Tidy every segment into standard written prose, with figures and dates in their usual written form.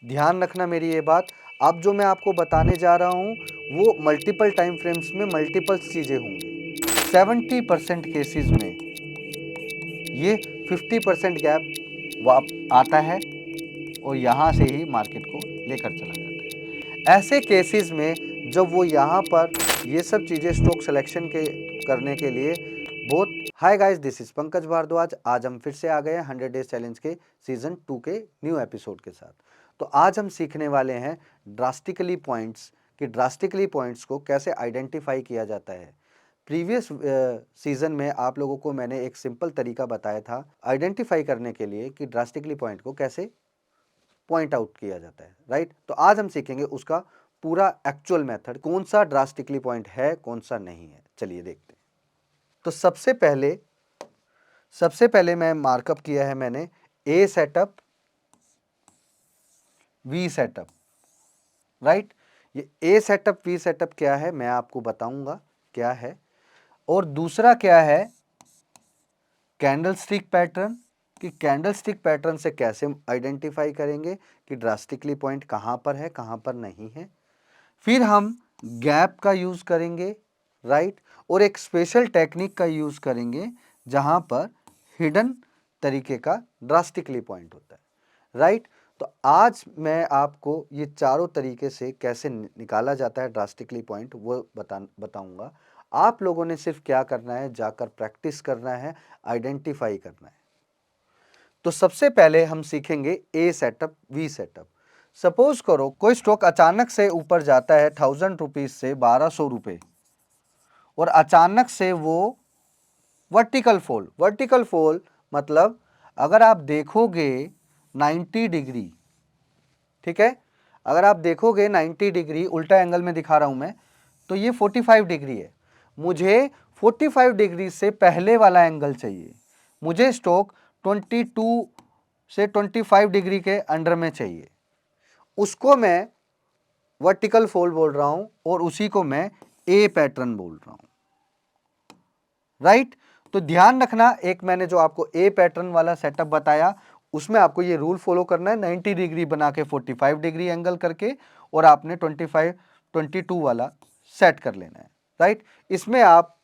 ध्यान रखना मेरी ये बात। अब जो मैं आपको बताने जा रहा हूँ वो मल्टीपल टाइम फ्रेम्स में मल्टीपल चीज़ें होंगी। 70% केसेस में ये 50% गैप आता है और यहाँ से ही मार्केट को लेकर चला जाता है। ऐसे केसेस में जब वो यहाँ पर ये सब चीज़ें स्टॉक सिलेक्शन के करने के लिए बहुत। Hi guys, this is Pankaj Bhardwaj. आज हम फिर से आ गए 100 डेज चैलेंज के सीजन 2 के न्यू एपिसोड के साथ। तो आज हम सीखने वाले हैं ड्रास्टिकली पॉइंट्स कि ड्रास्टिकली पॉइंट्स को कैसे आइडेंटिफाई किया जाता है। प्रीवियस सीजन में आप लोगों को मैंने एक सिंपल तरीका बताया था आइडेंटिफाई करने के लिए कि ड्रास्टिकली पॉइंट को कैसे पॉइंट आउट किया जाता है, राइट। तो आज हम सीखेंगे उसका पूरा एक्चुअल मेथड, कौन सा ड्रास्टिकली पॉइंट है कौन सा नहीं है। चलिए देखते हैं। तो सबसे पहले मैं मार्कअप किया है मैंने ए सेटअप वी सेटअप, राइट। ये ए सेटअप वी सेटअप क्या है मैं आपको बताऊंगा क्या है। और दूसरा क्या है कैंडलस्टिक पैटर्न, कि कैंडलस्टिक पैटर्न से कैसे आइडेंटिफाई करेंगे कि ड्रास्टिकली पॉइंट कहां पर है कहां पर नहीं है। फिर हम गैप का यूज करेंगे, राइट। और एक स्पेशल टेक्निक का यूज करेंगे जहां पर हिडन तरीके का ड्रास्टिकली पॉइंट होता है, राइट। तो आज मैं आपको ये चारों तरीके से कैसे निकाला जाता है ड्रास्टिकली पॉइंट वो बताऊंगा। आप लोगों ने सिर्फ क्या करना है, जाकर प्रैक्टिस करना है, आइडेंटिफाई करना है। तो सबसे पहले हम सीखेंगे ए सेटअप वी सेटअप। सपोज करो कोई स्टॉक अचानक से ऊपर जाता है 1000 रुपीज से 1200 रुपए और अचानक से वो वर्टिकल फॉल मतलब अगर आप देखोगे 90 डिग्री, ठीक है, अगर आप देखोगे 90 डिग्री उल्टा एंगल में दिखा रहा हूं मैं, तो ये 45 डिग्री है। मुझे 45 डिग्री से पहले वाला एंगल चाहिए। मुझे स्टॉक 22 से 25 डिग्री के अंडर में चाहिए। उसको मैं वर्टिकल फॉल बोल रहा हूं और उसी को मैं ए पैटर्न बोल रहा हूं, राइट। तो ध्यान रखना, एक मैंने जो आपको ए पैटर्न वाला सेटअप बताया उसमें आपको ये रूल फॉलो करना है 90 डिग्री बना के 45 डिग्री एंगल करके और आपने 22 वाला सेट कर लेना है, राइट। इसमें आप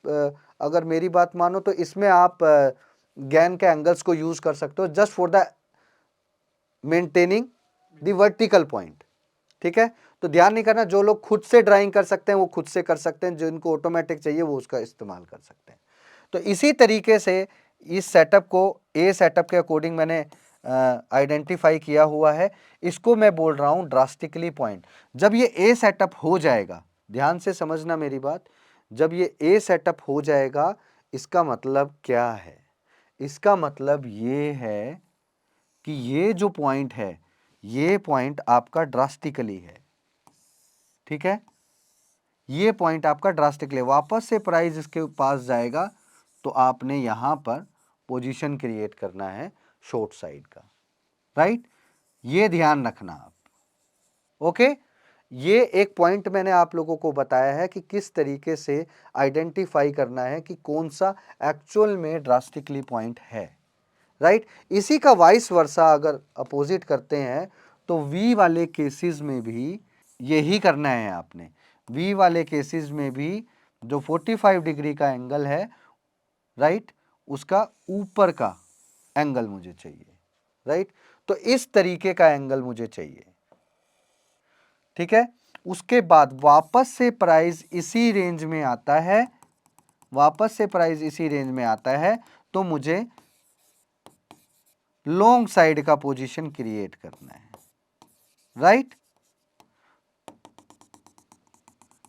अगर मेरी बात मानो तो इसमें आप गैन के एंगल्स को यूज कर सकते हो just for the maintaining the vertical point, ठीक है। तो ध्यान नहीं करना, जो लोग खुद से ड्राइंग कर सकते हैं वो खुद से कर सकते हैं, जिनको ऑटोमेटिक चाहिए वो उसका इस्तेमाल कर सकते हैं। तो इसी तरीके से इस सेटअप को ए सेटअप के अकॉर्डिंग मैंने आइडेंटिफाई किया हुआ है। इसको मैं बोल रहा हूं ड्रास्टिकली पॉइंट। जब ये ए सेटअप हो जाएगा, ध्यान से समझना मेरी बात, जब ये ए सेटअप हो जाएगा इसका मतलब क्या है। इसका मतलब ये है कि ये जो पॉइंट है ये पॉइंट आपका ड्रास्टिकली है, ठीक है। ये पॉइंट आपका ड्रास्टिकली वापस से प्राइस इसके पास जाएगा तो आपने यहां पर पोजीशन क्रिएट करना है शॉर्ट साइड का, राइट। ये ध्यान रखना आप, ओके। ये एक पॉइंट मैंने आप लोगों को बताया है कि किस तरीके से आइडेंटिफाई करना है कि कौन सा एक्चुअल में ड्रास्टिकली पॉइंट है, राइट। इसी का वाइस वर्सा अगर अपोजिट करते हैं तो वी वाले केसेस में भी यही करना है आपने। वी वाले केसेस में भी जो 45 डिग्री का एंगल है, राइट, उसका ऊपर का एंगल मुझे चाहिए, राइट। तो इस तरीके का एंगल मुझे चाहिए, ठीक है। उसके बाद वापस से प्राइस इसी रेंज में आता है, वापस से प्राइस इसी रेंज में आता है तो मुझे लॉन्ग साइड का पोजीशन क्रिएट करना है, राइट,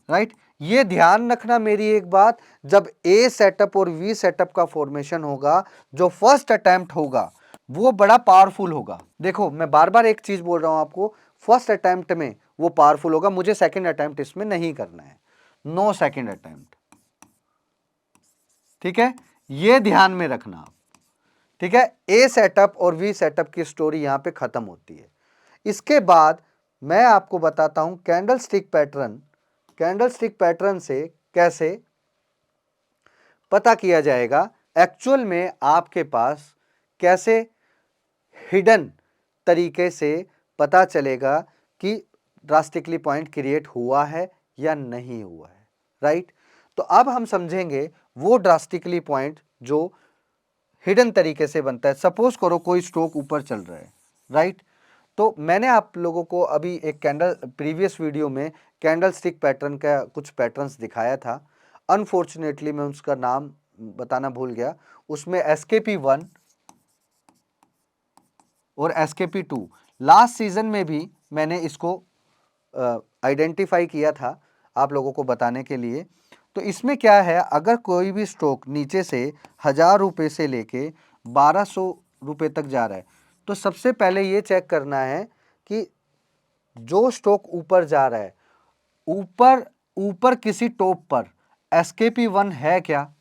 राइट। ये ध्यान रखना मेरी एक बात, जब ए सेटअप और वी सेटअप का फॉर्मेशन होगा, जो फर्स्ट अटेम्प्ट होगा वो बड़ा पावरफुल होगा। देखो मैं बार बार एक चीज बोल रहा हूं आपको, फर्स्ट अटेम्प्ट में वो पावरफुल होगा, मुझे सेकंड अटेम्प्ट इसमें नहीं करना है, नो सेकंड अटेम्प्ट, ठीक है। ये ध्यान में रखना आप, ठीक है। ए सेटअप और वी सेटअप की स्टोरी यहां पे खत्म होती है। इसके बाद मैं आपको बताता हूं कैंडलस्टिक पैटर्न। कैंडलस्टिक पैटर्न से कैसे पता किया जाएगा एक्चुअल में आपके पास कैसे हिडन तरीके से पता चलेगा कि ड्रास्टिकली पॉइंट क्रिएट हुआ है या नहीं हुआ है, राइट। तो अब हम समझेंगे वो ड्रास्टिकली पॉइंट जो हिडन तरीके से बनता है। सपोज करो कोई स्टॉक ऊपर चल रहा है, राइट। तो मैंने आप लोगों को अभी एक कैंडल प्रीवियस वीडियो में कैंडल स्टिक पैटर्न का कुछ पैटर्न्स दिखाया था। अनफॉर्चुनेटली मैं उसका नाम बताना भूल गया। उसमें SKP1 और SKP2 लास्ट सीजन में भी मैंने इसको आइडेंटिफाई किया था आप लोगों को बताने के लिए। तो इसमें क्या है, अगर कोई भी स्टॉक नीचे से 1000 रुपये से लेके 1200 रुपये तक जा रहा है, तो सबसे पहले ये चेक करना है कि जो स्टॉक ऊपर जा रहा है, ऊपर ऊपर किसी टॉप पर SKP1 है क्या,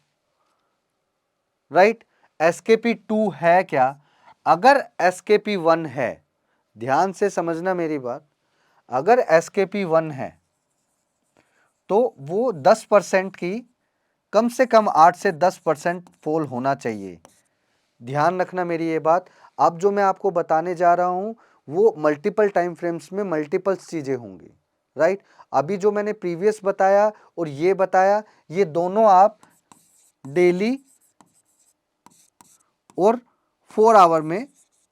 राइट, SKP2 है क्या। अगर SKP1 है, ध्यान से समझना मेरी बात, अगर SKP1 है तो वो 10% की कम से कम 8 से 10% फॉल होना चाहिए। ध्यान रखना मेरी ये बात। अब जो मैं आपको बताने जा रहा हूं वो मल्टीपल टाइम फ्रेम्स में मल्टीपल चीजें होंगी, राइट। अभी जो मैंने प्रीवियस बताया और ये बताया, ये दोनों आप डेली और 4 आवर में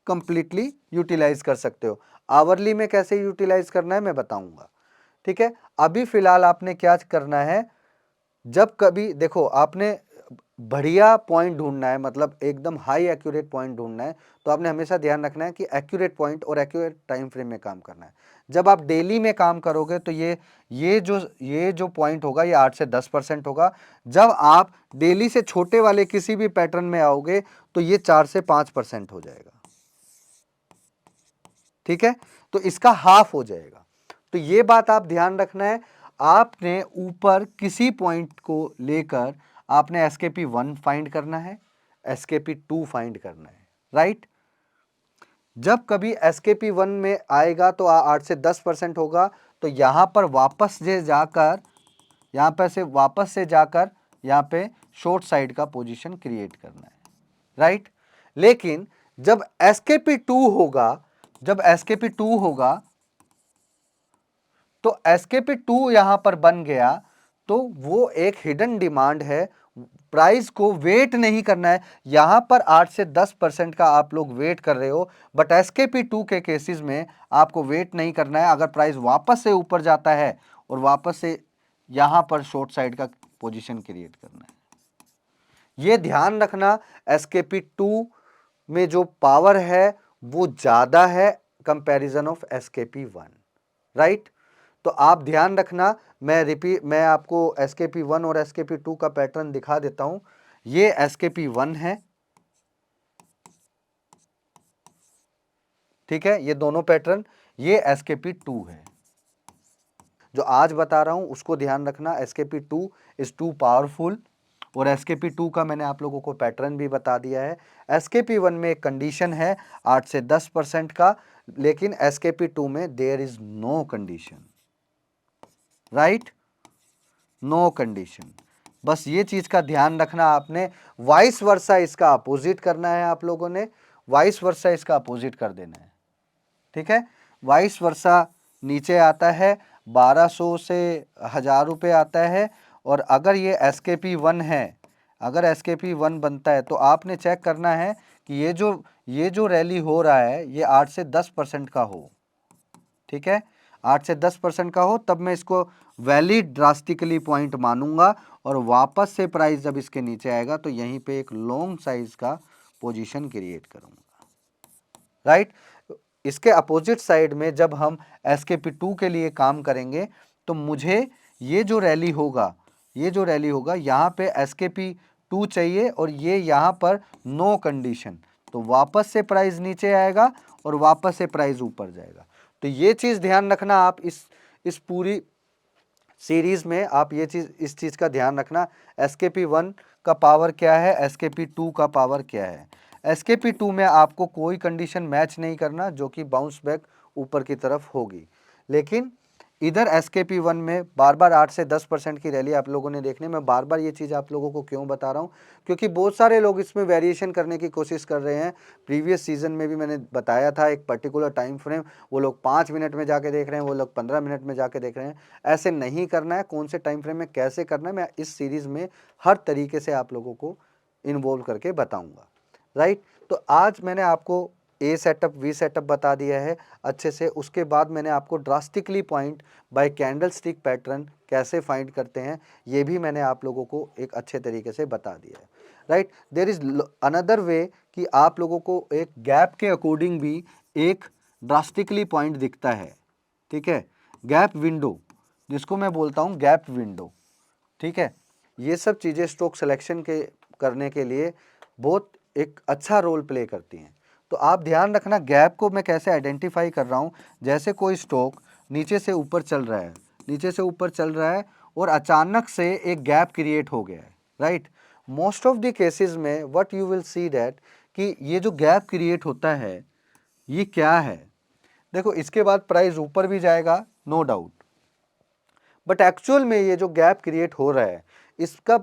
कंप्लीटली यूटिलाइज कर सकते हो। आवरली में कैसे यूटिलाइज करना है मैं बताऊंगा, ठीक है। अभी फिलहाल आपने क्या करना है, जब कभी देखो आपने बढ़िया पॉइंट ढूंढना है, मतलब एकदम हाई एक्यूरेट पॉइंट ढूंढना है, तो आपने हमेशा ध्यान रखना है कि एक्यूरेट पॉइंट और एक्यूरेट टाइम फ्रेम में काम करना है। जब आप डेली में काम करोगे तो ये जो पॉइंट होगा ये 8 से 10% होगा। जब आप डेली से छोटे वाले किसी भी पैटर्न में आओगे तो ये 4 से 5% हो जाएगा, ठीक है। तो इसका हाफ हो जाएगा। तो ये बात आप ध्यान रखना है। आपने ऊपर किसी पॉइंट को लेकर आपने SKP1 फाइंड करना है, SKP2 फाइंड करना है, राइट। जब कभी SKP1 में आएगा तो 8 से 10% होगा, तो यहां पर वापस से जाकर यहां पे शॉर्ट साइड का पोजीशन क्रिएट करना है, राइट। लेकिन जब SKP2 होगा तो SKP2 यहां पर बन गया तो वो एक हिडन डिमांड है। प्राइस को वेट नहीं करना है। यहां पर 8 से 10% का आप लोग वेट कर रहे हो, बट SKP2 के केसेस में आपको वेट नहीं करना है। अगर प्राइस वापस से ऊपर जाता है और वापस से यहां पर शॉर्ट साइड का पोजीशन क्रिएट करना है। ये ध्यान रखना, SKP2 में जो पावर है वो ज्यादा है कंपैरिजन ऑफ SKP1, राइट। तो आप ध्यान रखना। मैं आपको SKP1 और SKP2 का पैटर्न दिखा देता हूं। ये SKP1 है, ठीक है, ये दोनों पैटर्न। ये SKP2 है। जो आज बता रहा हूं उसको ध्यान रखना। SKP2 इज टू पावरफुल और SKP2 का मैंने आप लोगों को पैटर्न भी बता दिया है। SKP1 में एक कंडीशन है 8 से 10% का, लेकिन SKP2 में there is no condition, right, no condition. बस ये चीज का ध्यान रखना आपने। वाइस वर्सा इसका अपोजिट करना है, आप लोगों ने वाइस वर्सा इसका अपोजिट कर देना है, ठीक है। वाइस वर्सा नीचे आता है 1200 से 1000 रुपये आता है। और अगर ये SKP1 है, अगर SKP1 बनता है तो आपने चेक करना है कि ये जो रैली हो रहा है ये 8 से 10% का हो, ठीक है, 8 से 10% का हो, तब मैं इसको वैलिड ड्रास्टिकली पॉइंट मानूंगा। और वापस से प्राइस जब इसके नीचे आएगा तो यहीं पे एक लॉन्ग साइज का पोजीशन क्रिएट करूंगा, राइट। इसके अपोजिट साइड में जब हम SKP2 के लिए काम करेंगे तो मुझे ये जो रैली होगा यहाँ पे SKP2 चाहिए और ये यहाँ पर नो कंडीशन, तो वापस से प्राइस नीचे आएगा और वापस से प्राइस ऊपर जाएगा। तो ये चीज ध्यान रखना आप इस पूरी सीरीज में आप इस चीज का ध्यान रखना। SKP1 का पावर क्या है, SKP2 का पावर क्या है। SKP2 में आपको कोई कंडीशन मैच नहीं करना जो कि बाउंस बैक ऊपर की तरफ होगी, लेकिन इधर SKP1 में बार बार 8 से 10% की रैली आप लोगों ने देखने में, बार बार ये चीज़ आप लोगों को क्यों बता रहा हूँ, क्योंकि बहुत सारे लोग इसमें वेरिएशन करने की कोशिश कर रहे हैं। प्रीवियस सीजन में भी मैंने बताया था एक पर्टिकुलर टाइम फ्रेम, वो लोग 5 मिनट में जाके देख रहे हैं, वो लोग 15 मिनट में जाके देख रहे हैं। ऐसे नहीं करना है, कौन से टाइम फ्रेम में कैसे करना है, मैं इस सीरीज़ में हर तरीके से आप लोगों को इन्वॉल्व करके बताऊँगा, राइट। तो आज मैंने आपको ए सेटअप बी सेटअप बता दिया है अच्छे से। उसके बाद मैंने आपको drastically point by candle stick pattern कैसे फाइंड करते हैं ये भी मैंने आप लोगों को एक अच्छे तरीके से बता दिया है, right. There is another way कि आप लोगों को एक गैप के अकॉर्डिंग भी एक ड्रास्टिकली पॉइंट दिखता है, ठीक है। गैप विंडो जिसको मैं बोलता हूँ गैप विंडो, ठीक है। ये सब चीज़ें स्टॉक सिलेक्शन के करने के लिए बहुत एक अच्छा रोल प्ले करती हैं। तो आप ध्यान रखना गैप को मैं कैसे आइडेंटिफाई कर रहा हूँ। जैसे कोई स्टॉक नीचे से ऊपर चल रहा है, नीचे से ऊपर चल रहा है और अचानक से एक गैप क्रिएट हो गया है, right. Most of the cases में what you will see that कि ये जो गैप क्रिएट होता है ये क्या है। देखो इसके बाद प्राइस ऊपर भी जाएगा, नो डाउट, बट एक्चुअल में ये जो गैप क्रिएट हो रहा है इसका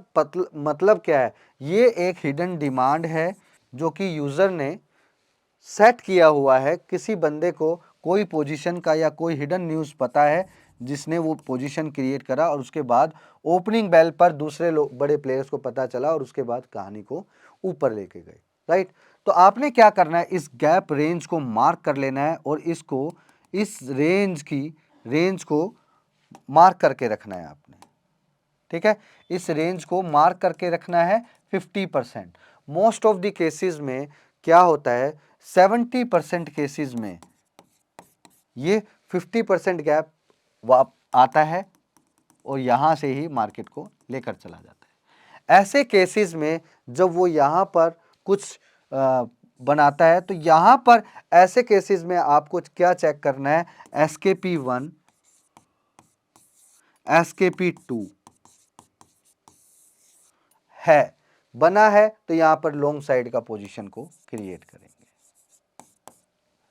मतलब क्या है। ये एक हिडन डिमांड है जो कि यूज़र ने सेट किया हुआ है। किसी बंदे को कोई पोजीशन का या कोई हिडन न्यूज़ पता है जिसने वो पोजीशन क्रिएट करा और उसके बाद ओपनिंग बेल पर दूसरे लोग बड़े प्लेयर्स को पता चला और उसके बाद कहानी को ऊपर लेके गए, राइट। तो आपने क्या करना है, इस गैप रेंज को मार्क कर लेना है और इसको इस रेंज को मार्क करके रखना है आपने, ठीक है। इस रेंज को मार्क करके रखना है 50%। मोस्ट ऑफ द केसेस में क्या होता है 70% केसेस में ये 50% गैप आता है और यहां से ही मार्केट को लेकर चला जाता है। ऐसे केसेस में जब वो यहां पर कुछ बनाता है तो यहां पर ऐसे केसेस में आपको क्या चेक करना है, SKP1 SKP2 है, बना है तो यहां पर लॉन्ग साइड का पोजीशन को क्रिएट करेंगे,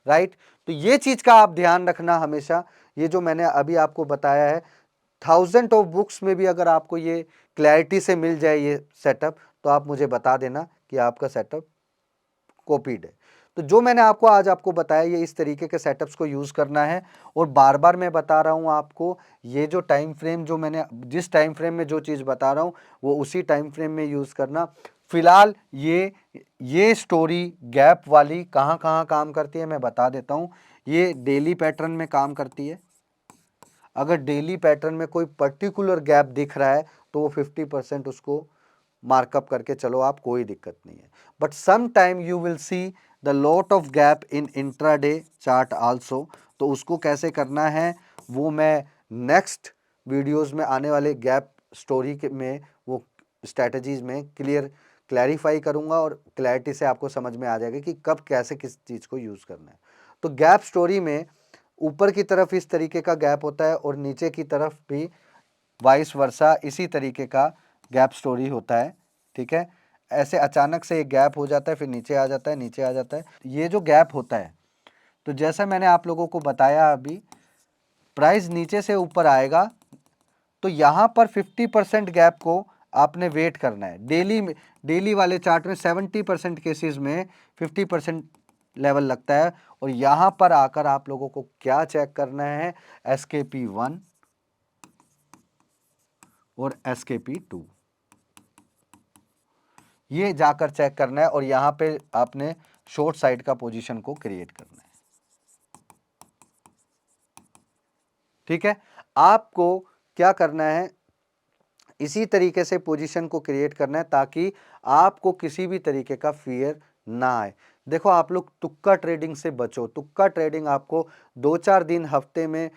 राइट। तो ये चीज का आप ध्यान रखना हमेशा। ये जो मैंने अभी आपको बताया है 1000 ऑफ बुक्स में भी अगर आपको ये क्लैरिटी से मिल जाए ये सेटअप तो आप मुझे बता देना कि आपका सेटअप कॉपीड है। तो जो मैंने आज आपको बताया ये इस तरीके के सेटअप्स को यूज़ करना है। और बार बार मैं बता रहा हूँ आपको, ये जो टाइम फ्रेम जो मैंने जिस टाइम फ्रेम में जो चीज़ बता रहा हूँ वो उसी टाइम फ्रेम में यूज़ करना। फिलहाल ये स्टोरी गैप वाली कहाँ कहाँ काम करती है मैं बता देता हूँ। ये डेली पैटर्न में काम करती है। अगर डेली पैटर्न में कोई पर्टिकुलर गैप दिख रहा है तो वो 50% उसको मार्कअप करके चलो आप, कोई दिक्कत नहीं है। But some time you will see the lot of gap in intraday chart also. तो उसको कैसे करना है वो मैं नेक्स्ट वीडियोस में आने वाले गैप स्टोरी में वो स्ट्रैटेजीज में क्लैरिफाई करूंगा और क्लैरिटी से आपको समझ में आ जाएगा कि कब कैसे किस चीज़ को यूज़ करना है। तो गैप स्टोरी में ऊपर की तरफ इस तरीके का गैप होता है और नीचे की तरफ भी वाइस वर्सा इसी तरीके का गैप स्टोरी होता है, ठीक है। ऐसे अचानक से एक गैप हो जाता है फिर नीचे आ जाता है, नीचे आ जाता है। ये जो गैप होता है तो जैसा मैंने आप लोगों को बताया अभी, प्राइस नीचे से ऊपर आएगा तो यहाँ पर 50% गैप को आपने वेट करना है। डेली वाले चार्ट में 70% केसेस में 50% लेवल लगता है और यहाँ पर आकर आप लोगों को क्या चेक करना है, SKP1 और SKP2 ये जाकर चेक करना है और यहाँ पे आपने शॉर्ट साइड का पोजीशन को क्रिएट करना है, ठीक है। आपको क्या करना है, इसी तरीके से पोजीशन को क्रिएट करना है ताकि आपको किसी भी तरीके का फियर ना आए। देखो आप लोग तुक्का ट्रेडिंग से बचो। तुक्का ट्रेडिंग आपको 2-4 दिन हफ्ते में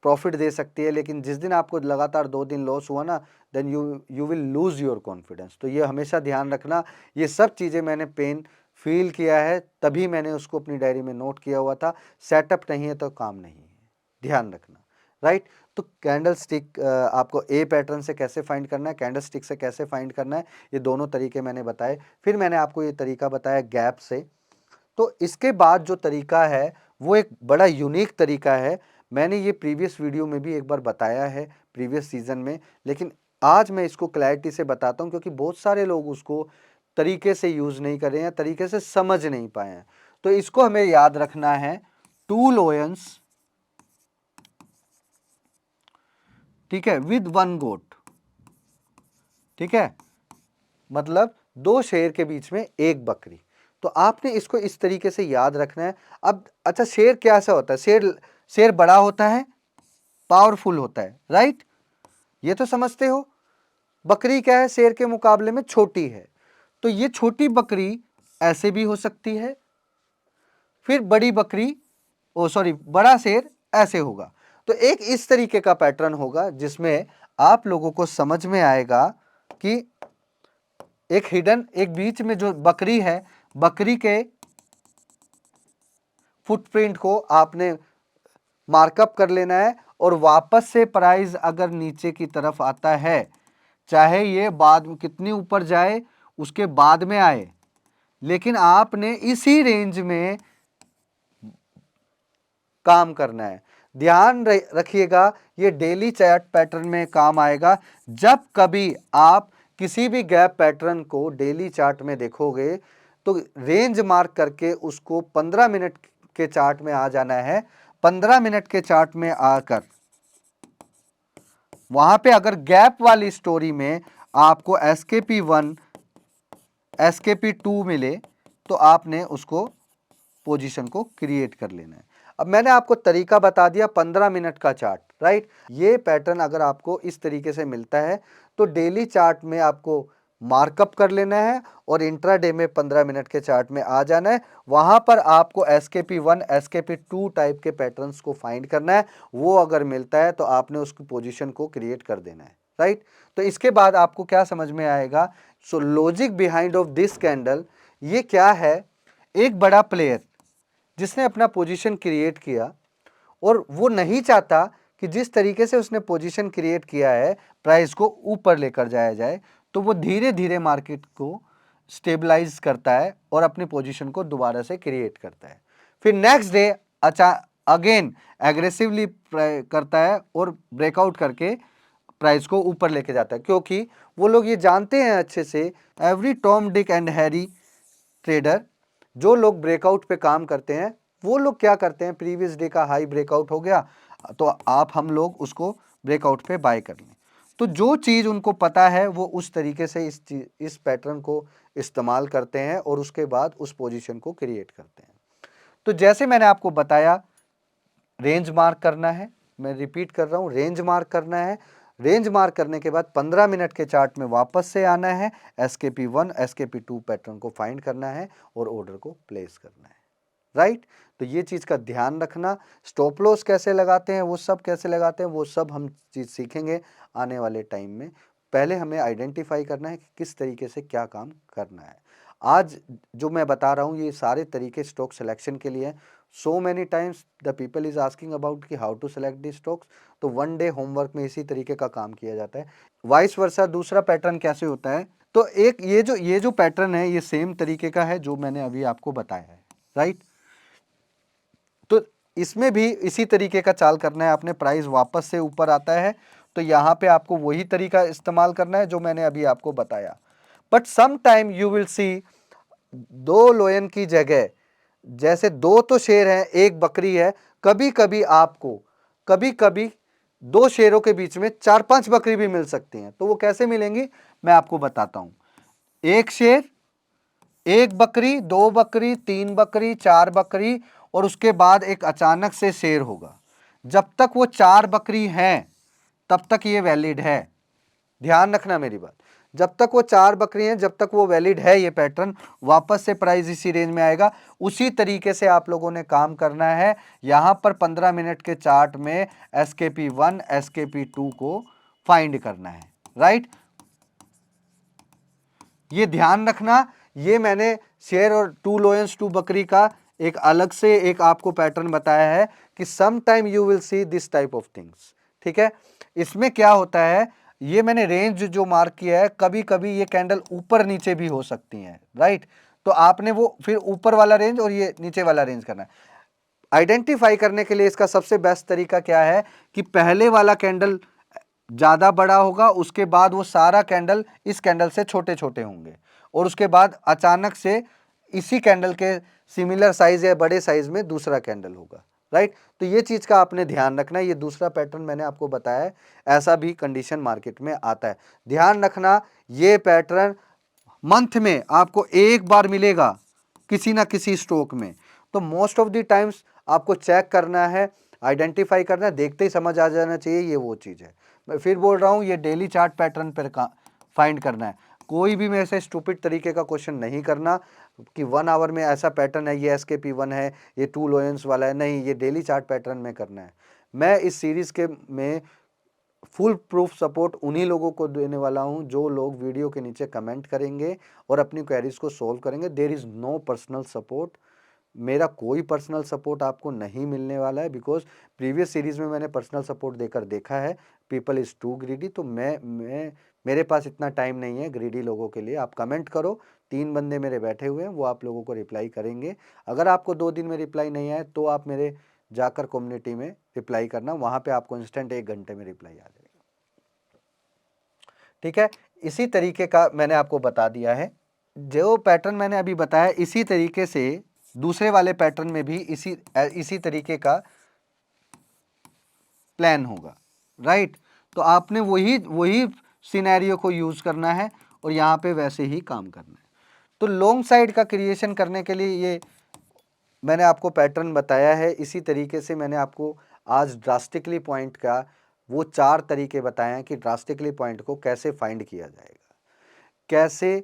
प्रॉफिट दे सकती है, लेकिन जिस दिन आपको लगातार 2 दिन लॉस हुआ ना then you will lose your confidence. तो ये हमेशा ध्यान रखना। ये सब चीज़ें मैंने पेन फील किया है तभी मैंने उसको अपनी डायरी में नोट किया हुआ था। सेटअप नहीं है तो काम नहीं है, ध्यान रखना, राइट। तो कैंडल स्टिक आपको ए पैटर्न से कैसे फाइंड करना है, कैंडल स्टिक से कैसे फाइंड करना है, ये दोनों तरीके मैंने बताए। फिर मैंने आपको ये तरीका बताया गैप से। तो इसके बाद जो तरीका है वो एक बड़ा यूनिक तरीका है। मैंने ये प्रीवियस वीडियो में भी एक बार बताया है प्रीवियस सीजन में, लेकिन आज मैं इसको क्लैरिटी से बताता हूँ क्योंकि बहुत सारे लोग उसको तरीके से यूज़ नहीं कर रहे हैं, तरीके से समझ नहीं पाए हैं। तो इसको हमें याद रखना है, 2 लोयंस, ठीक है, विद 1 गोट, ठीक है, मतलब 2 शेर के बीच में 1 बकरी। तो आपने इसको इस तरीके से याद रखना है। अब अच्छा, शेर कैसा होता है? शेर बड़ा होता है, पावरफुल होता है, राइट, ये तो समझते हो। बकरी क्या है? शेर के मुकाबले में छोटी है। तो ये छोटी बकरी ऐसे भी हो सकती है, फिर बड़ी बकरी, बड़ा शेर ऐसे होगा। तो एक इस तरीके का पैटर्न होगा जिसमें आप लोगों को समझ में आएगा कि एक हिडन, एक बीच में जो बकरी है, बकरी के फुटप्रिंट को आपने मार्कअप कर लेना है और वापस से प्राइस अगर नीचे की तरफ आता है, चाहे ये बाद में कितनी ऊपर जाए उसके बाद में आए, लेकिन आपने इसी रेंज में काम करना है। ध्यान रखिएगा, ये डेली चार्ट पैटर्न में काम आएगा। जब कभी आप किसी भी गैप पैटर्न को डेली चार्ट में देखोगे तो रेंज मार्क करके उसको 15 मिनट के चार्ट में आ जाना है। 15 मिनट के चार्ट में आकर वहां पे अगर गैप वाली स्टोरी में आपको SKP1 SKP2 मिले तो आपने उसको पोजीशन को क्रिएट कर लेना है। अब मैंने आपको तरीका बता दिया, 15 मिनट का चार्ट, राइट। ये पैटर्न अगर आपको इस तरीके से मिलता है तो डेली चार्ट में आपको मार्कअप कर लेना है और इंट्राडे में 15 मिनट के चार्ट में आ जाना है। वहां पर आपको SKP1 SKP2 टाइप के पैटर्न्स को फाइंड करना है। वो अगर मिलता है तो आपने उसकी पोजीशन को क्रिएट कर देना है, राइट। तो इसके बाद आपको क्या समझ में आएगा? So logic behind of this candle, ये क्या है? एक बड़ा प्लेयर जिसने अपना पोजीशन क्रिएट किया और वो नहीं चाहता कि जिस तरीके से उसने पोजीशन क्रिएट किया है प्राइस को ऊपर लेकर जाया जाए, तो वो धीरे धीरे मार्केट को स्टेबलाइज करता है और अपनी पोजीशन को दोबारा से क्रिएट करता है। फिर नेक्स्ट डे अगेन एग्रेसिवली करता है और ब्रेकआउट करके प्राइस को ऊपर लेके जाता है, क्योंकि वो लोग ये जानते हैं अच्छे से, every Tom Dick and Harry trader, जो लोग ब्रेकआउट पे काम करते हैं, वो लोग क्या करते हैं, प्रीवियस डे का हाई ब्रेकआउट हो गया तो हम लोग उसको ब्रेकआउट पे बाय कर लें। तो जो चीज़ उनको पता है वो उस तरीके से इस पैटर्न को इस्तेमाल करते हैं और उसके बाद उस पोजीशन को क्रिएट करते हैं। तो जैसे मैंने आपको बताया, रेंज मार्क करना है, मैं रिपीट कर रहा हूँ, रेंज मार्क करना है। रेंज मार्क करने के बाद 15 मिनट के चार्ट में वापस से आना है, SKP1 SKP2 पैटर्न को फाइंड करना है और ऑर्डर को प्लेस करना है, राइट। तो ये चीज़ का ध्यान रखना। स्टॉप लॉस कैसे लगाते हैं, वो सब कैसे लगाते हैं, वो सब हम चीज़ सीखेंगे आने वाले टाइम में। पहले हमें आइडेंटिफाई करना है कि किस तरीके से क्या काम करना है। आज जो मैं बता रहा हूँ ये सारे तरीके स्टॉक सिलेक्शन के लिए हैं। So many times the people is asking about कि how to select the stocks, तो 1 डे होमवर्क में इसी तरीके का काम किया जाता है। वाइस वर्सा दूसरा पैटर्न कैसे होता है, तो एक ये जो पैटर्न है ये सेम तरीके का है जो मैंने अभी आपको बताया है, राइट। तो इसमें भी इसी तरीके का चाल करना है आपने। प्राइस वापस से ऊपर आता है तो यहाँ पे आपको वही तरीका इस्तेमाल करना है जो मैंने अभी आपको बताया। But some time you will see 2 लोयन की जगह, जैसे 2 तो शेर हैं, 1 बकरी है, कभी कभी आपको 2 शेरों के बीच में 4-5 बकरी भी मिल सकती हैं। तो वो कैसे मिलेंगी मैं आपको बताता हूं। 1 शेर, 1 बकरी, 2 बकरी, 3 बकरी, 4 बकरी और उसके बाद एक अचानक से शेर होगा। जब तक वो 4 बकरी हैं तब तक ये वैलिड है। ध्यान रखना मेरी बात, जब तक वो 4 बकरी हैं जब तक वो वैलिड है ये पैटर्न। वापस से प्राइस इसी रेंज में आएगा। उसी तरीके से आप लोगों ने काम करना है। यहां पर 15 मिनट के चार्ट में SKP1 SKP2 को फाइंड करना है, राइट। ये ध्यान रखना, ये मैंने शेर और 2 लोयंस 2 बकरी का एक अलग से एक आपको पैटर्न बताया है कि some time you will see this type of things, ठीक है। इसमें क्या होता है, ये मैंने रेंज जो मार्क किया है, कभी कभी ये कैंडल ऊपर नीचे भी हो सकती हैं, राइट। तो आपने वो फिर ऊपर वाला रेंज और ये नीचे वाला रेंज करना है। आइडेंटिफाई करने के लिए इसका सबसे बेस्ट तरीका क्या है कि पहले वाला कैंडल ज़्यादा बड़ा होगा, उसके बाद वो सारा कैंडल इस कैंडल से छोटे छोटे होंगे, और उसके बाद अचानक से इसी कैंडल के सिमिलर साइज या बड़े साइज में दूसरा कैंडल होगा, राइट। तो ये चीज़ का आपने ध्यान रखना है। ये दूसरा पैटर्न मैंने आपको बताया है, ऐसा भी कंडीशन मार्केट में आता है, ध्यान रखना। ये पैटर्न मंथ में आपको एक बार मिलेगा किसी ना किसी स्टॉक में, तो मोस्ट ऑफ द टाइम्स आपको चेक करना है, आइडेंटिफाई करना है, देखते ही समझ आ जाना चाहिए ये वो चीज़ है। मैं फिर बोल रहा हूँ, ये डेली चार्ट पैटर्न पर फाइंड करना है। कोई भी मेरे से स्टूपिड तरीके का क्वेश्चन नहीं करना कि 1 आवर में ऐसा पैटर्न है, ये SKP1 है, ये 2 लोयंस वाला है, नहीं, ये डेली चार्ट पैटर्न में करना है। मैं इस सीरीज के में फुल प्रूफ सपोर्ट उन्हीं लोगों को देने वाला हूं जो लोग वीडियो के नीचे कमेंट करेंगे और अपनी क्वेरीज को सोल्व करेंगे। There is no personal support, मेरा कोई पर्सनल सपोर्ट आपको नहीं मिलने वाला है, बिकॉज प्रीवियस सीरीज में मैंने पर्सनल सपोर्ट देकर देखा है, पीपल इज टू ग्रीडी। तो मैं मेरे पास इतना टाइम नहीं है ग्रीडी लोगों के लिए। आप कमेंट करो, 3 बंदे मेरे बैठे हुए हैं, वो आप लोगों को रिप्लाई करेंगे। अगर आपको 2 दिन में रिप्लाई नहीं आए तो आप मेरे जाकर कम्युनिटी में रिप्लाई करना, वहां पे आपको इंस्टेंट 1 घंटे में रिप्लाई आ जाएगा, ठीक है। इसी तरीके का मैंने आपको बता दिया है, जो पैटर्न मैंने अभी बताया इसी तरीके से दूसरे वाले पैटर्न में भी इसी तरीके का प्लान होगा, राइट। तो आपने वही वही सिनेरियो को यूज करना है और यहाँ पे वैसे ही काम करना है। तो लॉन्ग साइड का क्रिएशन करने के लिए ये मैंने आपको पैटर्न बताया है। इसी तरीके से मैंने आपको आज ड्रास्टिकली पॉइंट का वो 4 तरीके बताए हैं कि ड्रास्टिकली पॉइंट को कैसे फाइंड किया जाएगा, कैसे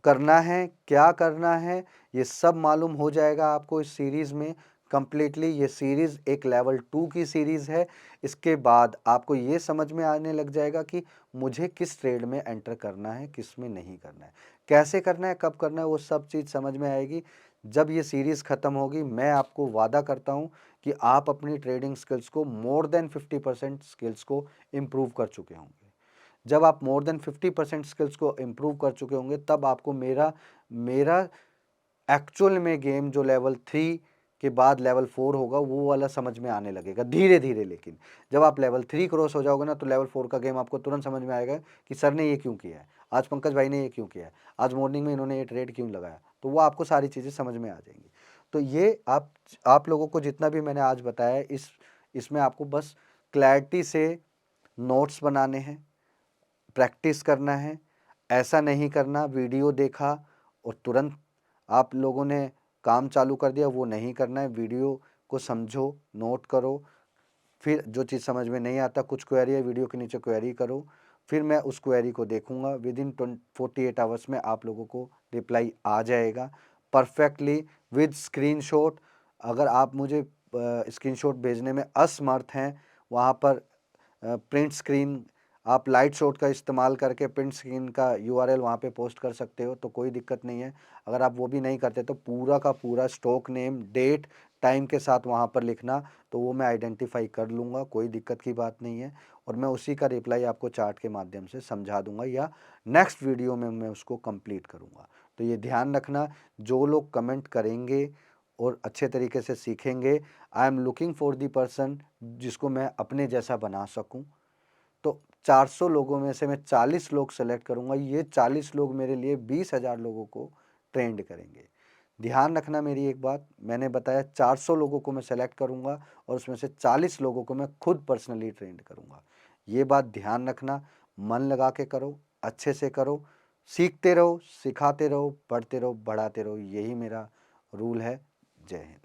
करना है, क्या करना है, ये सब मालूम हो जाएगा आपको इस सीरीज़ में कंप्लीटली। ये सीरीज़ एक लेवल 2 की सीरीज़ है। इसके बाद आपको ये समझ में आने लग जाएगा कि मुझे किस ट्रेड में एंटर करना है, किस में नहीं करना है, कैसे करना है, कब करना है, वो सब चीज़ समझ में आएगी जब ये सीरीज़ ख़त्म होगी। मैं आपको वादा करता हूँ कि आप अपनी ट्रेडिंग स्किल्स को मोर देन 50% स्किल्स को इम्प्रूव कर चुके होंगे। जब आप मोर देन 50% स्किल्स को इम्प्रूव कर चुके होंगे तब आपको मेरा मेरा एक्चुअल में गेम जो लेवल 3 के बाद लेवल 4 होगा वो वाला समझ में आने लगेगा धीरे धीरे। लेकिन जब आप लेवल 3 क्रॉस हो जाओगे ना तो लेवल 4 का गेम आपको तुरंत समझ में आएगा कि सर ने ये क्यों किया है, आज पंकज भाई ने ये क्यों किया है, आज मॉर्निंग में इन्होंने ये ट्रेड क्यों लगाया, तो वो आपको सारी चीज़ें समझ में आ जाएंगी। तो ये आप लोगों को जितना भी मैंने आज बताया इसमें आपको बस क्लैरिटी से नोट्स बनाने हैं, प्रैक्टिस करना है। ऐसा नहीं करना वीडियो देखा और तुरंत आप लोगों ने काम चालू कर दिया, वो नहीं करना है। वीडियो को समझो, नोट करो, फिर जो चीज़ समझ में नहीं आता कुछ क्वेरी है वीडियो के नीचे क्वेरी करो, फिर मैं उस क्वेरी को देखूंगा। विद इन 48 आवर्स में आप लोगों को रिप्लाई आ जाएगा परफेक्टली विद स्क्रीनशॉट। अगर आप मुझे स्क्रीनशॉट भेजने में असमर्थ हैं, वहाँ पर प्रिंट स्क्रीन आप लाइट शॉट का इस्तेमाल करके प्रिंट स्क्रीन का URL वहाँ पे पोस्ट कर सकते हो, तो कोई दिक्कत नहीं है। अगर आप वो भी नहीं करते तो पूरा का पूरा स्टॉक नेम, डेट, टाइम के साथ वहाँ पर लिखना, तो वो मैं आइडेंटिफाई कर लूँगा, कोई दिक्कत की बात नहीं है। और मैं उसी का रिप्लाई आपको चार्ट के माध्यम से समझा दूंगा या नेक्स्ट वीडियो में मैं उसको कंप्लीट करूँगा। तो ये ध्यान रखना, जो लोग कमेंट करेंगे और अच्छे तरीके से सीखेंगे, I am looking for the person जिसको मैं अपने जैसा बना सकूँ। तो 400 लोगों में से मैं 40 लोग सेलेक्ट करूंगा, ये 40 लोग मेरे लिए 20,000 लोगों को ट्रेंड करेंगे। ध्यान रखना मेरी एक बात, मैंने बताया 400 लोगों को मैं सेलेक्ट करूंगा और उसमें से 40 लोगों को मैं खुद पर्सनली ट्रेंड करूंगा। ये बात ध्यान रखना, मन लगा के करो, अच्छे से करो, सीखते रहो, सिखाते रहो, पढ़ते रहो, बढ़ाते रहो, यही मेरा रूल है। जय हिंद।